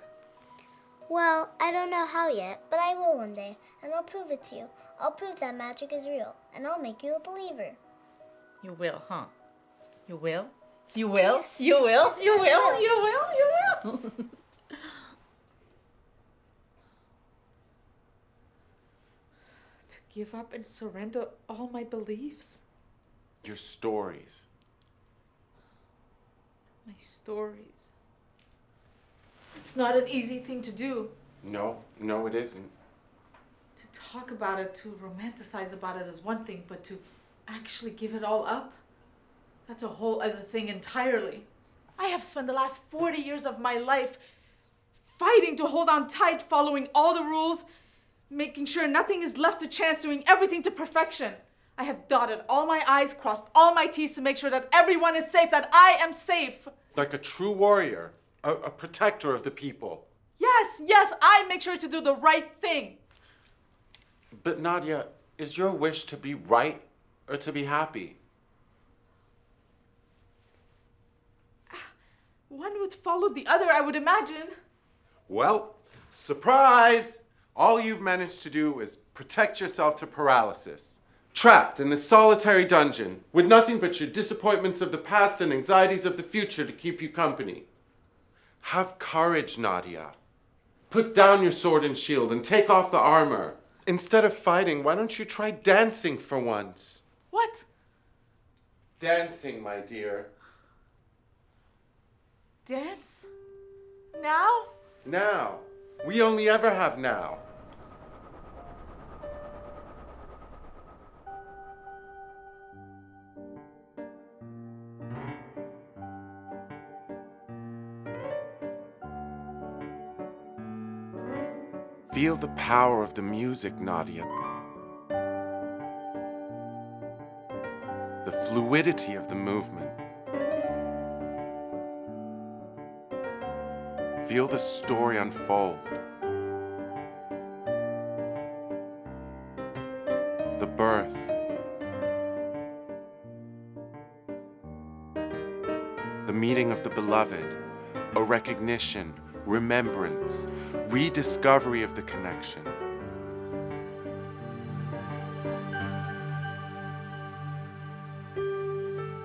Well, I don't know how yet, but I will one day, and I'll prove it to you. I'll prove that magic is real, and I'll make you a believer. You will, huh? You will? You will? You will? You will? You will? You will? To give up and surrender all my beliefs? Your stories. My stories. It's not an easy thing to do. No, it isn't. To talk about it, to romanticize about it is one thing, but to actually give it all up, that's a whole other thing entirely. I have spent the last 40 years of my life fighting to hold on tight, following all the rules, making sure nothing is left to chance, doing everything to perfection. I have dotted all my I's, crossed all my T's to make sure that everyone is safe, that I am safe. Like a true warrior, a protector of the people. Yes, I make sure to do the right thing. But Nadia, is your wish to be right or to be happy? One would follow the other, I would imagine. Well, surprise! All you've managed to do is protect yourself to paralysis. Trapped in a solitary dungeon, with nothing but your disappointments of the past and anxieties of the future to keep you company. Have courage, Nadia. Put down your sword and shield and take off the armor. Instead of fighting, why don't you try dancing for once? What? Dancing, my dear. Dance? Now? Now. We only ever have now. Feel the power of the music, Nadia. The fluidity of the movement. Feel the story unfold. The birth. The meeting of the beloved. A recognition, remembrance, rediscovery of the connection.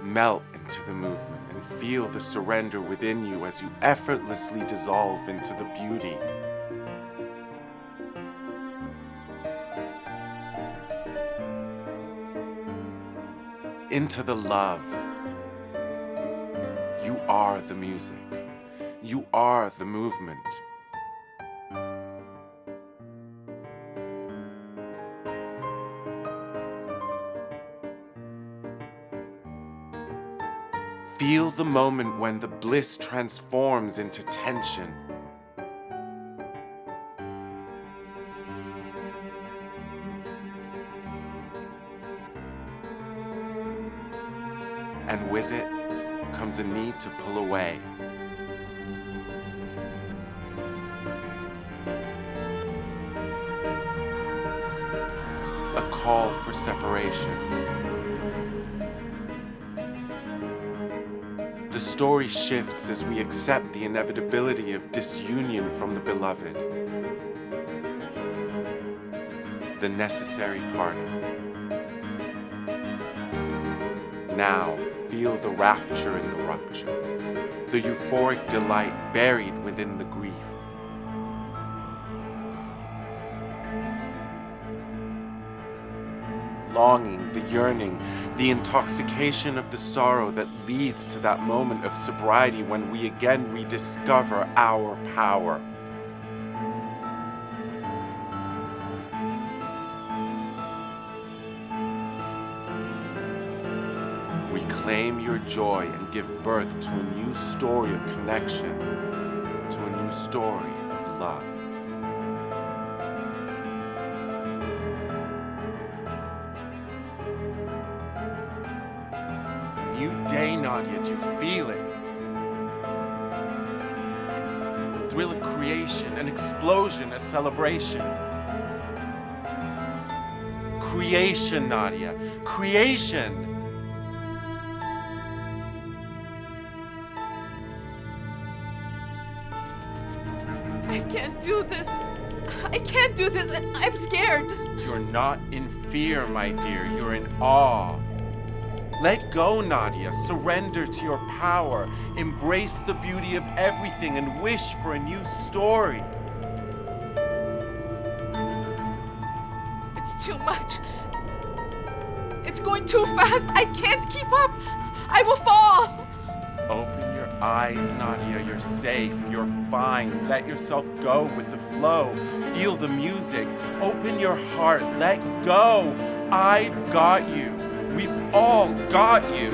Melt into the movement and feel the surrender within you as you effortlessly dissolve into the beauty. Into the love. You are the music. You are the movement. Feel the moment when the bliss transforms into tension. And with it comes a need to pull away. A call for separation. The story shifts as we accept the inevitability of disunion from the beloved. The necessary parting. Now, feel the rapture in the rupture, the euphoric delight buried within the grief. Longing, the yearning, the intoxication of the sorrow that leads to that moment of sobriety when we again rediscover our power. Reclaim your joy and give birth to a new story of connection, to a new story of love. New day, Nadia, do you feel it? The thrill of creation, an explosion, a celebration. Creation, Nadia, creation! I can't do this. I can't do this. I'm scared. You're not in fear, my dear, you're in awe. Let go, Nadia. Surrender to your power. Embrace the beauty of everything and wish for a new story. It's too much. It's going too fast. I can't keep up. I will fall. Open your eyes, Nadia. You're safe. You're fine. Let yourself go with the flow. Feel the music. Open your heart. Let go. I've got you. We've all got you.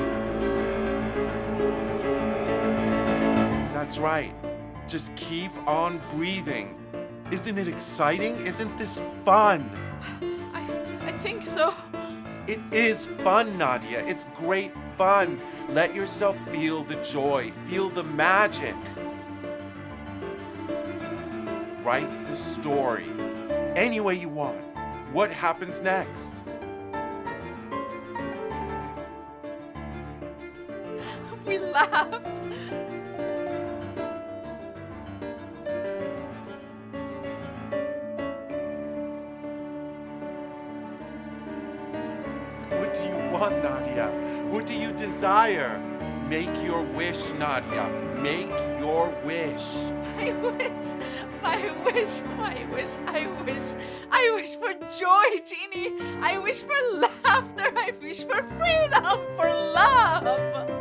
That's right. Just keep on breathing. Isn't it exciting? Isn't this fun? I think so. It is fun, Nadia. It's great fun. Let yourself feel the joy. Feel the magic. Write the story any way you want. What happens next? We laugh. What do you want, Nadia? What do you desire? Make your wish, Nadia. Make your wish. I wish, I wish, I wish, I wish. I wish for joy, Genie. I wish for laughter. I wish for freedom, for love.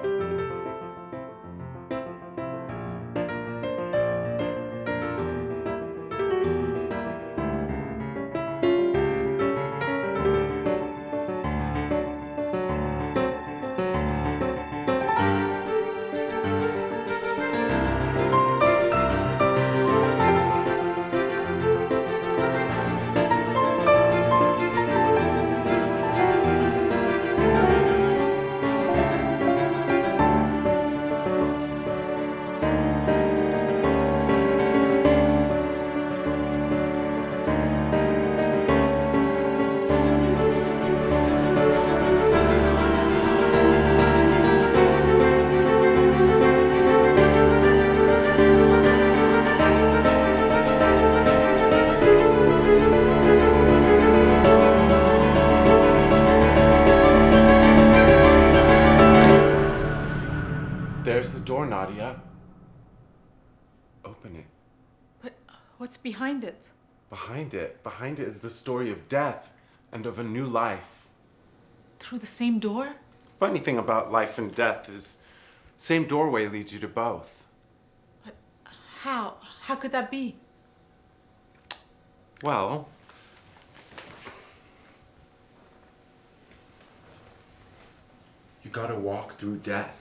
There's the door, Nadia. Open it. But what's behind it? Behind it is the story of death and of a new life. Through the same door? Funny thing about life and death is same doorway leads you to both. But how? How could that be? Well, you gotta walk through death.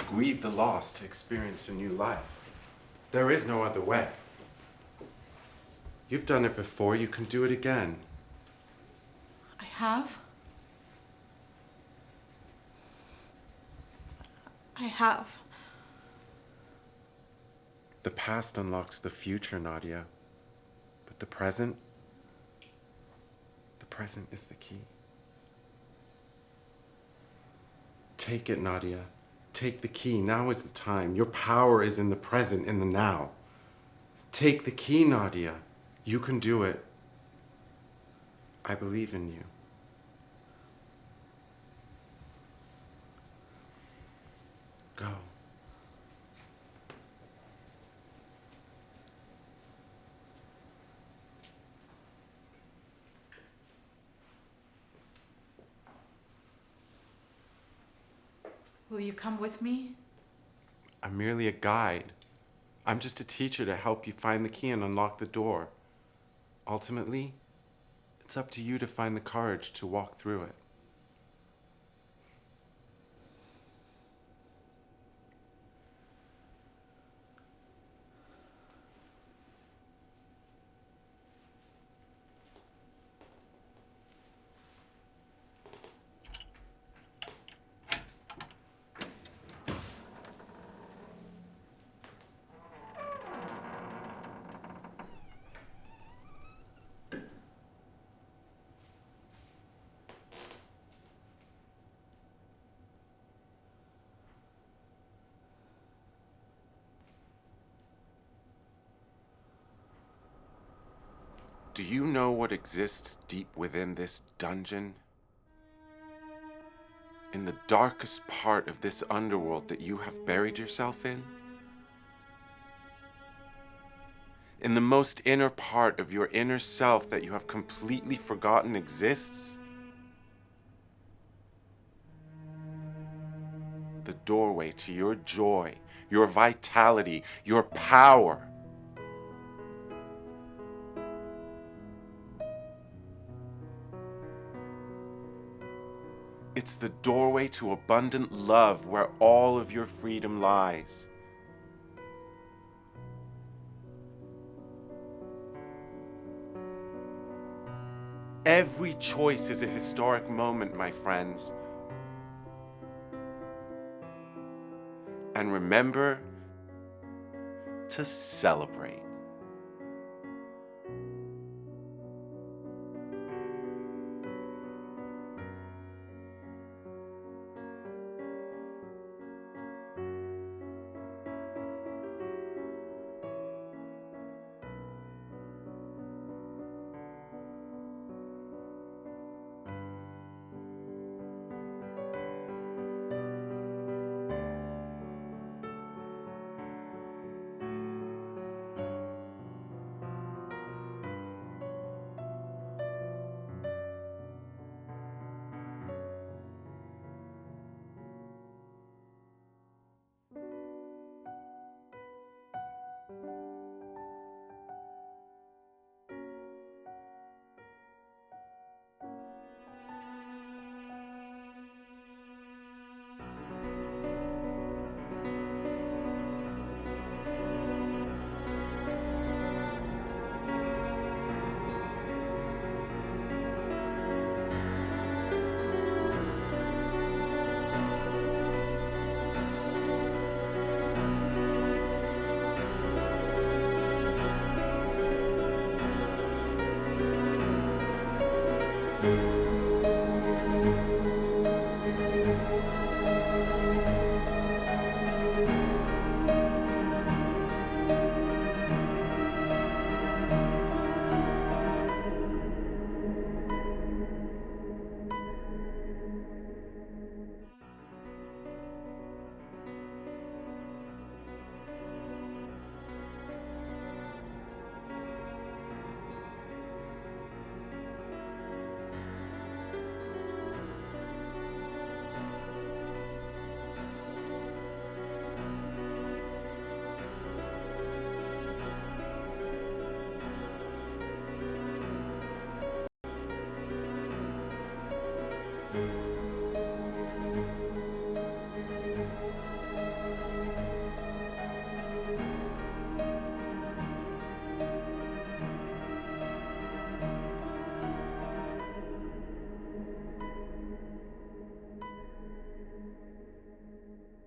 Grieve the loss to experience a new life. There is no other way. You've done it before, you can do it again. I have? I have. The past unlocks the future, Nadia. But the present is the key. Take it, Nadia. Take the key. Now is the time. Your power is in the present, in the now. Take the key, Nadia. You can do it. I believe in you. Go. Will you come with me? I'm merely a guide. I'm just a teacher to help you find the key and unlock the door. Ultimately, it's up to you to find the courage to walk through it. Do you know what exists deep within this dungeon? In the darkest part of this underworld that you have buried yourself in? In the most inner part of your inner self that you have completely forgotten exists? The doorway to your joy, your vitality, your power. It's the doorway to abundant love where all of your freedom lies. Every choice is a historic moment, my friends. And remember to celebrate.